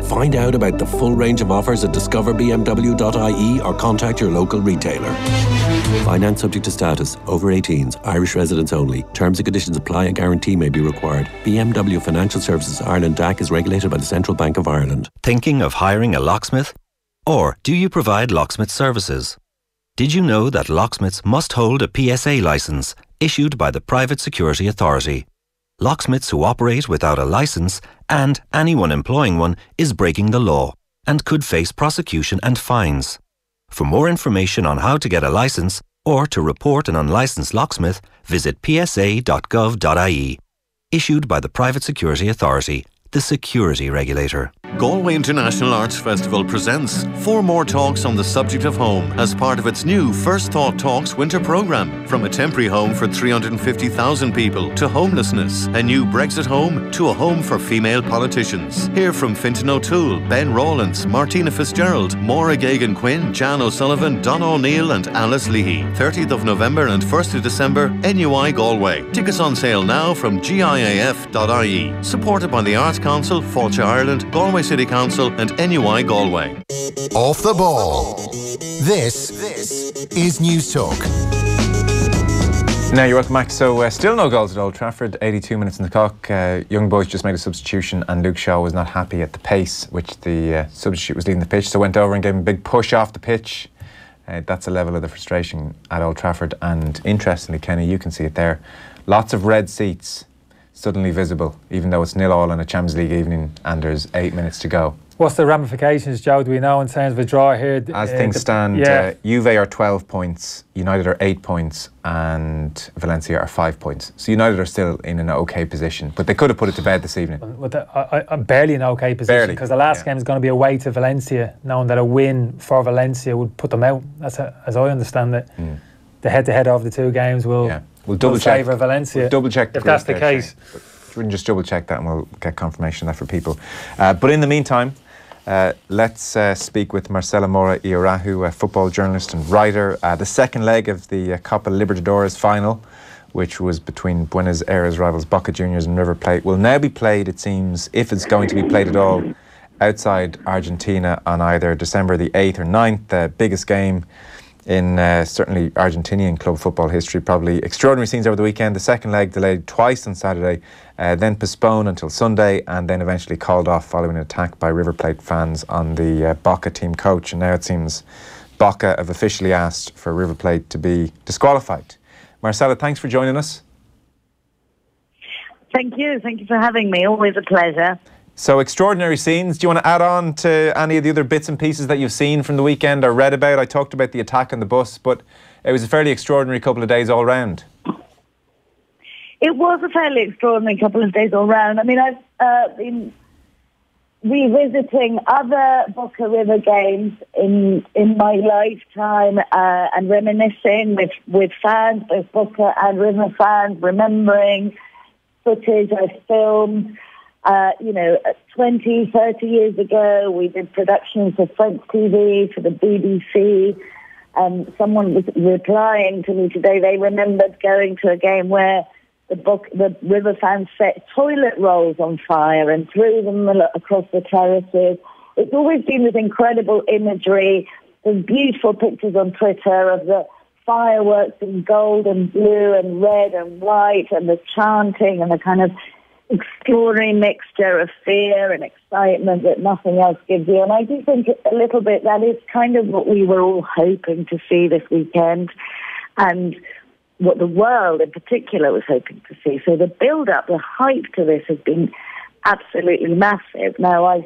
Find out about the full range of offers at discoverbmw.ie or contact your local retailer. Finance subject to status. Over 18s. Irish residents only. Terms and conditions apply. A guarantee may be required. BMW Financial Services Ireland DAC is regulated by the Central Bank of Ireland. Thinking of hiring a locksmith? Or do you provide locksmith services? Did you know that locksmiths must hold a PSA licence issued by the Private Security Authority? Locksmiths who operate without a licence, and anyone employing one, is breaking the law and could face prosecution and fines. For more information on how to get a licence or to report an unlicensed locksmith, visit psa.gov.ie. Issued by the Private Security Authority, the security regulator. Galway International Arts Festival presents 4 more talks on the subject of home as part of its new First Thought Talks winter programme. From a temporary home for 350,000 people to homelessness, a new Brexit home to a home for female politicians. Hear from Fintan O'Toole, Ben Rawlins, Martina Fitzgerald, Maura Gagan-Quinn, Jan O'Sullivan, Donna O'Neill and Alice Leahy. 30th of November and 1st of December, NUI Galway. Tickets on sale now from giaf.ie. Supported by the Arts Council, Fáilte Ireland, Galway City Council and NUI Galway. Off the ball. This is News Talk. Now you're welcome back. So still no goals at Old Trafford, 82 minutes in the clock. Young Boys just made a substitution and Luke Shaw was not happy at the pace which the substitute was leading the pitch, so went over and gave him a big push off the pitch. That's a level of the frustration at Old Trafford, and interestingly, Kenny, you can see it there. Lots of red seats suddenly visible, even though it's 0-0 on a Champions League evening and there's 8 minutes to go. What's the ramifications, Joe, do we know, in terms of a draw here? As things stand, Juve are 12 points, United are 8 points and Valencia are 5 points. So United are still in an okay position, but they could have put it to bed this evening. I'm barely in okay position, because the last game is going to be away to Valencia, knowing that a win for Valencia would put them out. That's as I understand it. The head-to-head of the two games will double check favour Valencia. We'll double check if that's the case. We can just double check that and we'll get confirmation of that for people. But in the meantime, let's speak with Marcela Mora Iorahu, a football journalist and writer. The second leg of the Copa Libertadores final, which was between Buenos Aires rivals Boca Juniors and River Plate, will now be played, it seems, if it's going to be played at all, outside Argentina on either December the 8th or 9th. The biggest game in certainly Argentinian club football history. Probably extraordinary scenes over the weekend. The second leg delayed twice on Saturday, then postponed until Sunday, and then eventually called off following an attack by River Plate fans on the Boca team coach. And now it seems Boca have officially asked for River Plate to be disqualified. Marcela, thanks for joining us. Thank you for having me. Always a pleasure. So, extraordinary scenes. Do you want to add on to any of the other bits and pieces that you've seen from the weekend or read about? I talked about the attack on the bus, but it was a fairly extraordinary couple of days all round. It was a fairly extraordinary couple of days all round. I mean, I've been revisiting other Boca River games in my lifetime and reminiscing with fans, both Boca and River fans, remembering footage I filmed. 20, 30 years ago, we did productions for French TV, for the BBC, and someone was replying to me today. They remembered going to a game where the River fans set toilet rolls on fire and threw them across the terraces. It's always been this incredible imagery. There's beautiful pictures on Twitter of the fireworks in gold and blue and red and white, and the chanting and the kind of extraordinary mixture of fear and excitement that nothing else gives you. And I do think a little bit that is kind of what we were all hoping to see this weekend, and what the world in particular was hoping to see. So the build-up, the hype to this has been absolutely massive. Now, I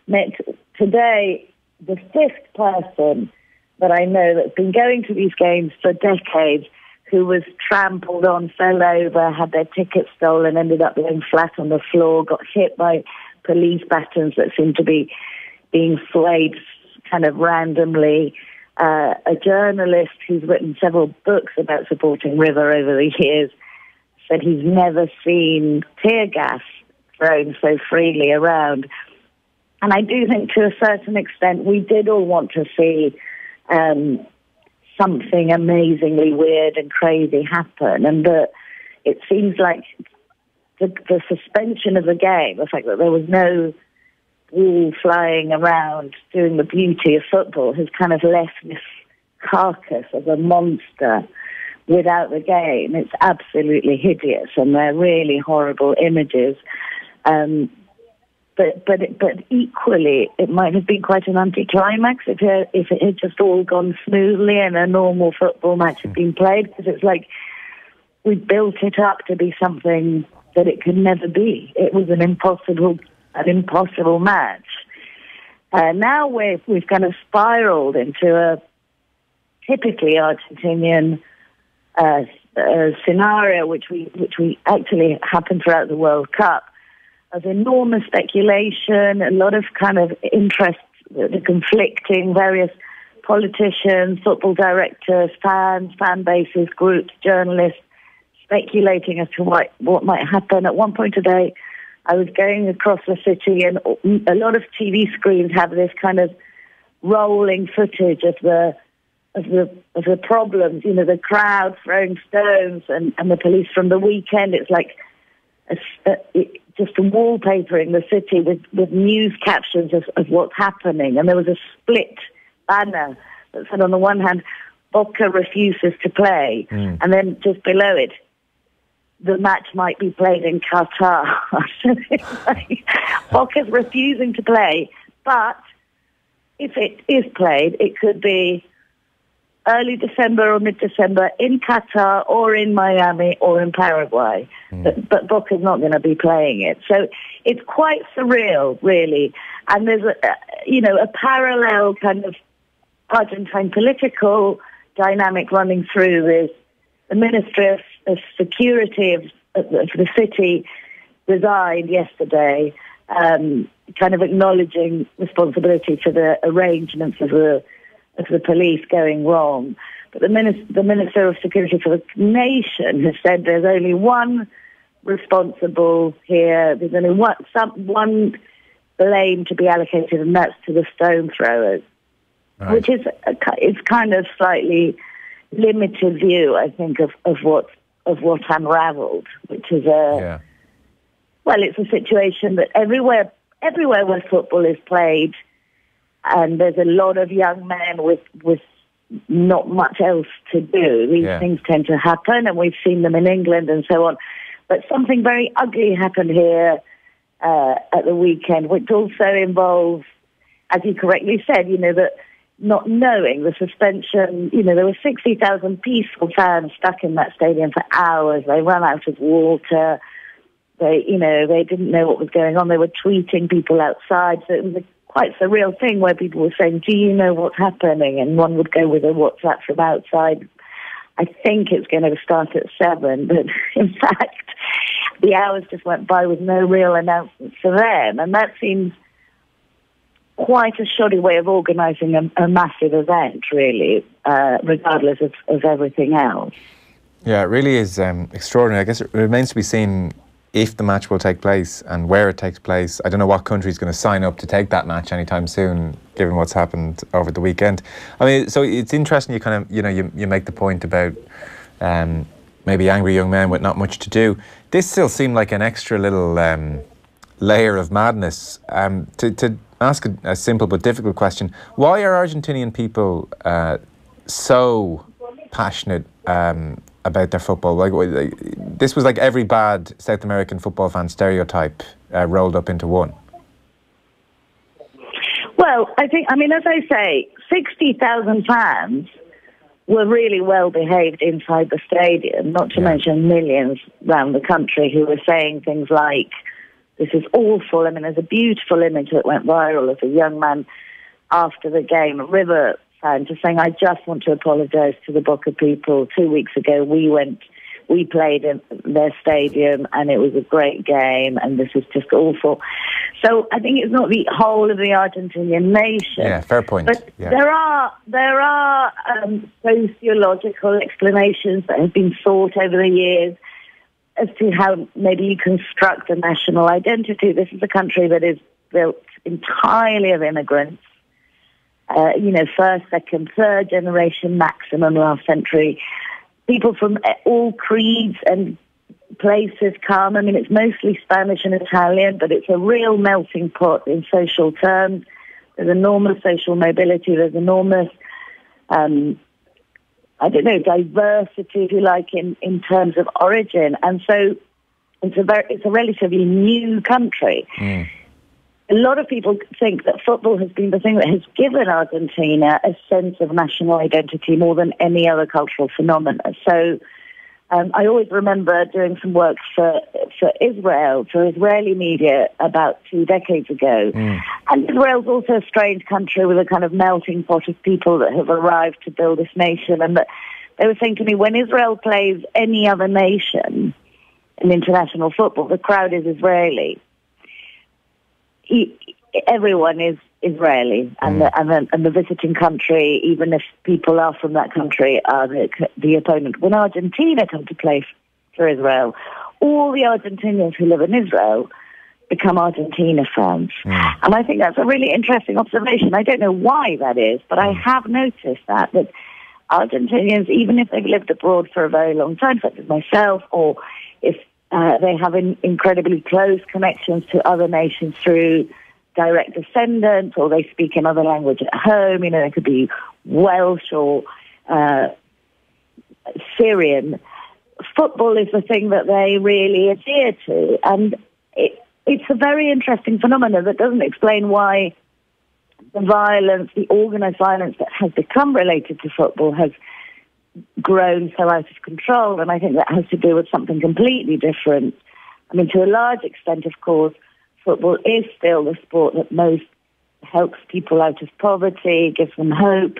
met today the fifth person that I know that's been going to these games for decades, who was trampled on, fell over, had their tickets stolen, ended up laying flat on the floor, got hit by police batons that seemed to be being swayed kind of randomly. A journalist who's written several books about supporting River over the years said he's never seen tear gas thrown so freely around. And I do think to a certain extent we did all want to see something amazingly weird and crazy happen, and that it seems like the suspension of the game, the fact that there was no ball flying around doing the beauty of football, has kind of left this carcass of a monster without the game. It's absolutely hideous, and they're really horrible images. But equally, it might have been quite an anticlimax if it had just all gone smoothly and a normal football match had been played, because it's like we built it up to be something that it could never be. It was an impossible match. Now we've kind of spiraled into a typically Argentinian scenario, which we actually happen throughout the World Cup, enormous speculation, a lot of kind of interests, the conflicting, various politicians, football directors, fans, fan bases, groups, journalists, speculating as to what might happen. At one point today, I was going across the city, and a lot of TV screens have this kind of rolling footage of the problems. You know, the crowd throwing stones and the police from the weekend. It's like just wallpapering the city with news captions of what's happening. And there was a split banner that said, on the one hand, Boca refuses to play, and then just below it, the match might be played in Qatar. Boca's refusing to play, but if it is played, it could be early December or mid-December in Qatar or in Miami or in Paraguay. But Boca's not going to be playing it. So it's quite surreal, really. And there's a parallel kind of Argentine political dynamic running through this. The Ministry of Security of the city resigned yesterday, kind of acknowledging responsibility for the arrangements of the police going wrong. But the Minister of Security for the nation has said there's only one responsible here. There's only one blame to be allocated, and that's to the stone throwers, right. Which is it's kind of slightly limited view, I think, of what unravelled, which is it's a situation that everywhere where football is played, and there's a lot of young men with not much else to do. These things tend to happen, and we've seen them in England and so on. But something very ugly happened here at the weekend, which also involves, as you correctly said, that not knowing the suspension. There were 60,000 peaceful fans stuck in that stadium for hours. They ran out of water. They didn't know what was going on. They were tweeting people outside. So it was a quite surreal thing where people were saying, "Do you know what's happening?" And one would go with a WhatsApp from outside. I think it's going to start at 7, but in fact, the hours just went by with no real announcement for them, and that seems quite a shoddy way of organising a massive event, really, regardless of everything else. Yeah, it really is extraordinary. I guess it remains to be seen if the match will take place and where it takes place. I don't know what country is going to sign up to take that match anytime soon, given what's happened over the weekend. I mean, so it's interesting. You kind of, you make the point about maybe angry young men with not much to do. This still seemed like an extra little layer of madness. To ask a simple but difficult question: why are Argentinian people so passionate about their football? Like, this was like every bad South American football fan stereotype rolled up into one. Well, as I say, 60,000 fans were really well behaved inside the stadium, not to mention millions around the country who were saying things like, "This is awful." There's a beautiful image that went viral of a young man after the game, a River fan, just saying, "I just want to apologise to the Boca people. 2 weeks ago we played in their stadium and it was a great game, and this is just awful." So I think it's not the whole of the Argentinian nation. Yeah, fair point. But there are sociological explanations that have been sought over the years as to how maybe you construct a national identity. This is a country that is built entirely of immigrants. First, second, third generation maximum last century. People from all creeds and places come. It's mostly Spanish and Italian, but it's a real melting pot in social terms. There's enormous social mobility. There's enormous, diversity, if you like, in terms of origin. And so it's a relatively new country. A lot of people think that football has been the thing that has given Argentina a sense of national identity more than any other cultural phenomena. So I always remember doing some work for Israel, for Israeli media about 2 decades ago. And Israel's also a strange country with a kind of melting pot of people that have arrived to build this nation. And that they were saying to me, when Israel plays any other nation in international football, the crowd is Israeli. everyone is Israeli, and the visiting country, even if people are from that country, are the opponent. When Argentina come to play for Israel, all the Argentinians who live in Israel become Argentina fans. And I think that's a really interesting observation. I don't know why that is, but I have noticed that Argentinians, even if they've lived abroad for a very long time, such as myself, or if they have incredibly close connections to other nations through direct descendants, or they speak another language at home, it could be Welsh or Syrian. Football is the thing that they really adhere to. And it's a very interesting phenomenon that doesn't explain why the violence, the organised violence that has become related to football has grown so out of control. And I think that has to do with something completely different. I mean, to a large extent, of course, football is still the sport that most helps people out of poverty, gives them hope,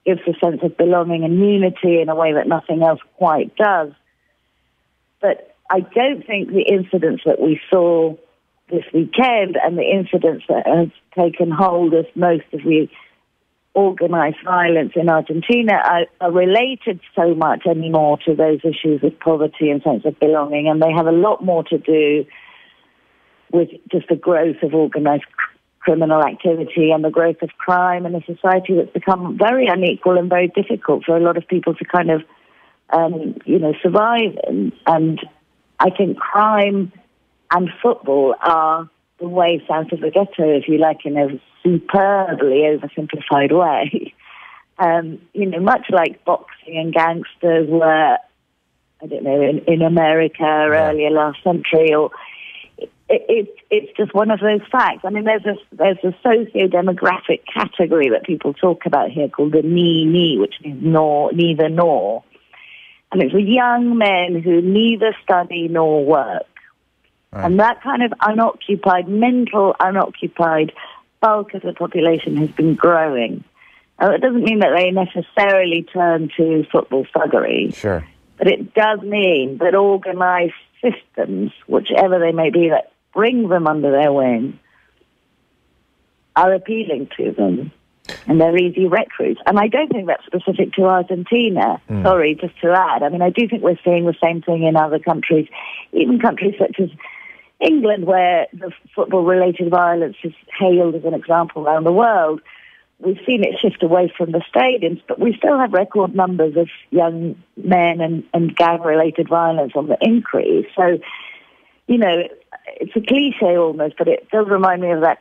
gives a sense of belonging and unity in a way that nothing else quite does. But I don't think the incidents that we saw this weekend and the incidents that have taken hold of most of the organised violence in Argentina are related so much anymore to those issues of poverty and sense of belonging, and they have a lot more to do with just the growth of organised criminal activity and the growth of crime in a society that's become very unequal and very difficult for a lot of people to kind of, survive in. And I think crime and football are the way out of the ghetto, if you like, in a superbly oversimplified way. Much like boxing and gangsters were, I don't know, in America earlier last century, or it's just one of those facts. I mean, there's a socio-demographic category that people talk about here called the ni, which means neither nor. And it's young men who neither study nor work. Right. And that kind of mental unoccupied bulk of the population has been growing. Now, it doesn't mean that they necessarily turn to football thuggery. Sure. But it does mean that organised systems, whichever they may be, that bring them under their wing, are appealing to them. And they're easy recruits. And I don't think that's specific to Argentina. Sorry, just to add. I mean, I do think we're seeing the same thing in other countries, even countries such as England, where the football-related violence is hailed as an example around the world. We've seen it shift away from the stadiums, but we still have record numbers of young men and gang-related violence on the increase. So, it's a cliche almost, but it does remind me of that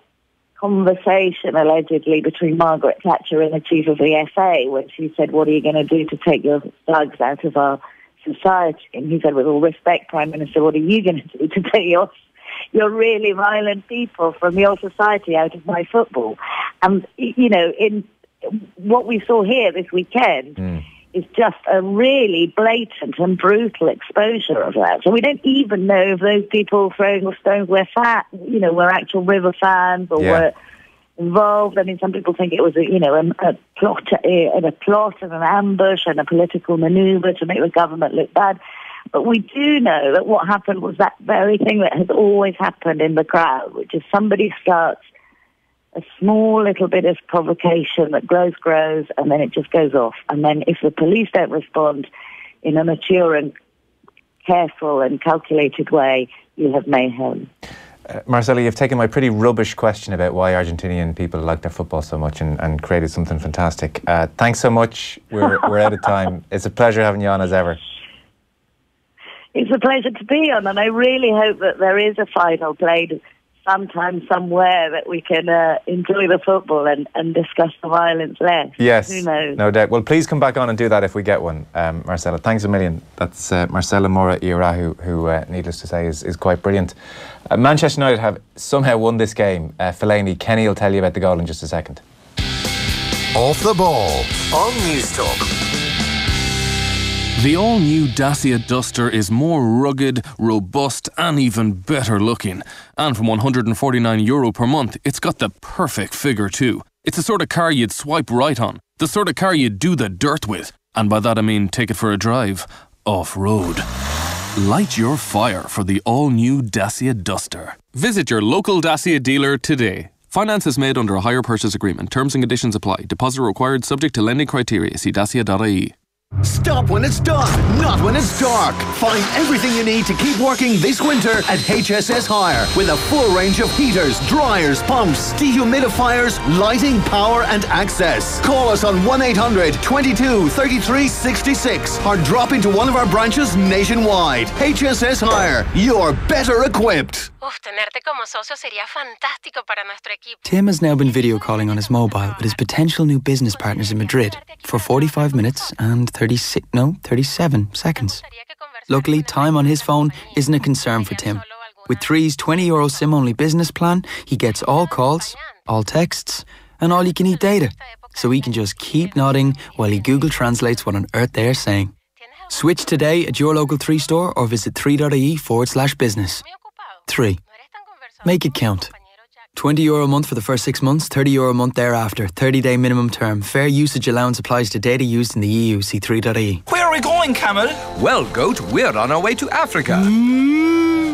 conversation allegedly between Margaret Thatcher and the chief of the FA when she said, "What are you going to do to take your thugs out of our society?" And he said, "With all respect, Prime Minister, what are you going to do to take your really violent people from your society out of my football?" And, in what we saw here this weekend is just a really blatant and brutal exposure of that. So we don't even know if those people throwing the stones were actual River fans or were involved. I mean, some people think it was a plot and an ambush and a political manoeuvre to make the government look bad. But we do know that what happened was that very thing that has always happened in the crowd, which is somebody starts a small little bit of provocation that grows, and then it just goes off. And then if the police don't respond in a mature and careful and calculated way, you have mayhem. Marcella, you've taken my pretty rubbish question about why Argentinian people like their football so much and created something fantastic. Thanks so much. We're out of time. It's a pleasure having you on as ever. It's a pleasure to be on, and I really hope that there is a final played sometime, somewhere, that we can enjoy the football and discuss the violence less. Yes, who knows? No doubt. Well, please come back on and do that if we get one, Marcella. Thanks a million. That's Marcella Mora-Iorahu, who, needless to say, is quite brilliant. Manchester United have somehow won this game. Fellaini, Kenny will tell you about the goal in just a second. Off the ball on News Talk. The all-new Dacia Duster is more rugged, robust and even better looking. And from €149 per month, it's got the perfect figure too. It's the sort of car you'd swipe right on, the sort of car you'd do the dirt with. And by that I mean take it for a drive, off-road. Light your fire for the all-new Dacia Duster. Visit your local Dacia dealer today. Finance is made under a hire purchase agreement. Terms and conditions apply. Deposit required subject to lending criteria. See dacia.ie. Stop when it's done, not when it's dark. Find everything you need to keep working this winter at HSS Hire with a full range of heaters, dryers, pumps, dehumidifiers, lighting, power and access. Call us on 1800 22 33 66 or drop into one of our branches nationwide. HSS Hire, you're better equipped. Tenerte como socio sería fantástico para nuestro equipo. Tim has now been video calling on his mobile with his potential new business partners in Madrid for 45 minutes and 37 seconds. Luckily, time on his phone isn't a concern for Tim. With 3's €20 SIM-only business plan, he gets all calls, all texts, and all you can eat data. So he can just keep nodding while he Google translates what on earth they're saying. Switch today at your local 3 store or visit 3.ie/business. 3. Make it count. €20 a month for the first 6 months, €30 a month thereafter. 30-day minimum term. Fair usage allowance applies to data used in the EU. See 3.ie. Where are we going, Camel? Well, Goat, we're on our way to Africa.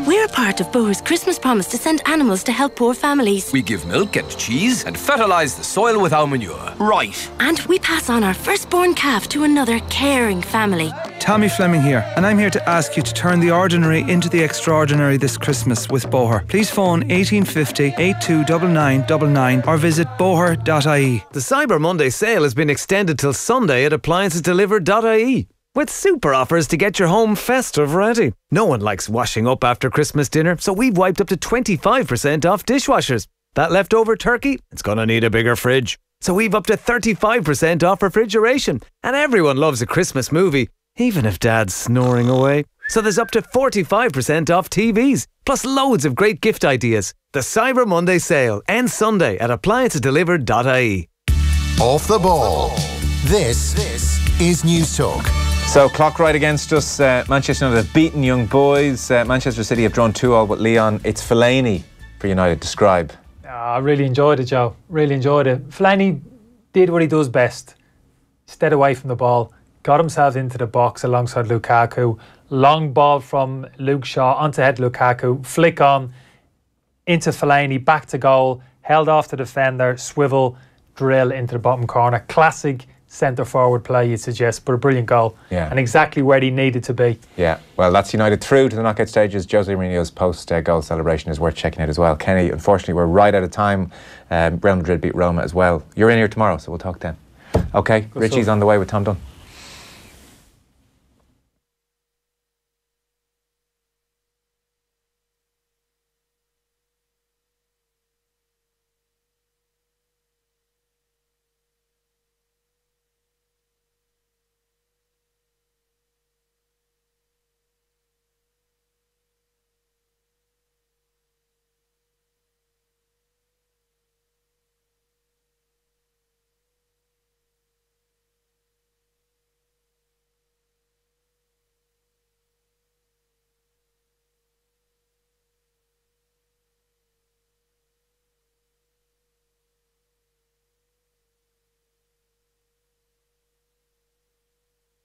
We're part of Boer's Christmas promise to send animals to help poor families. We give milk and cheese and fertilise the soil with our manure. Right. And we pass on our firstborn calf to another caring family. Tommy Fleming here, and I'm here to ask you to turn the ordinary into the extraordinary this Christmas with Boher. Please phone 1850 829999 or visit boher.ie. The Cyber Monday sale has been extended till Sunday at appliancesdelivered.ie. With super offers to get your home festive ready. No one likes washing up after Christmas dinner, so we've wiped up to 25% off dishwashers. That leftover turkey, it's gonna need a bigger fridge. So we've up to 35% off refrigeration. And everyone loves a Christmas movie, even if Dad's snoring away. So there's up to 45% off TVs, plus loads of great gift ideas. The Cyber Monday sale ends Sunday at appliancesdelivered.ie. Off the ball. This is News Talk. So, clock right against us. Manchester United have beaten Young Boys. Manchester City have drawn 2-2 with Lyon. It's Fellaini for United. Describe. I really enjoyed it, Joe. Really enjoyed it. Fellaini did what he does best. Stayed away from the ball. Got himself into the box alongside Lukaku. Long ball from Luke Shaw onto head Lukaku. Flick on into Fellaini. Back to goal. Held off the defender. Swivel. Drill into the bottom corner. Classic centre-forward play, you'd suggest, but a brilliant goal. Yeah. And exactly where he needed to be. Yeah, well, that's United through to the knockout stages. Jose Mourinho's post-goal celebration is worth checking out as well. Kenny, unfortunately, we're right out of time. Real Madrid beat Roma as well. You're in here tomorrow, so we'll talk then. Okay, Richie's on the way with Tom Dunn.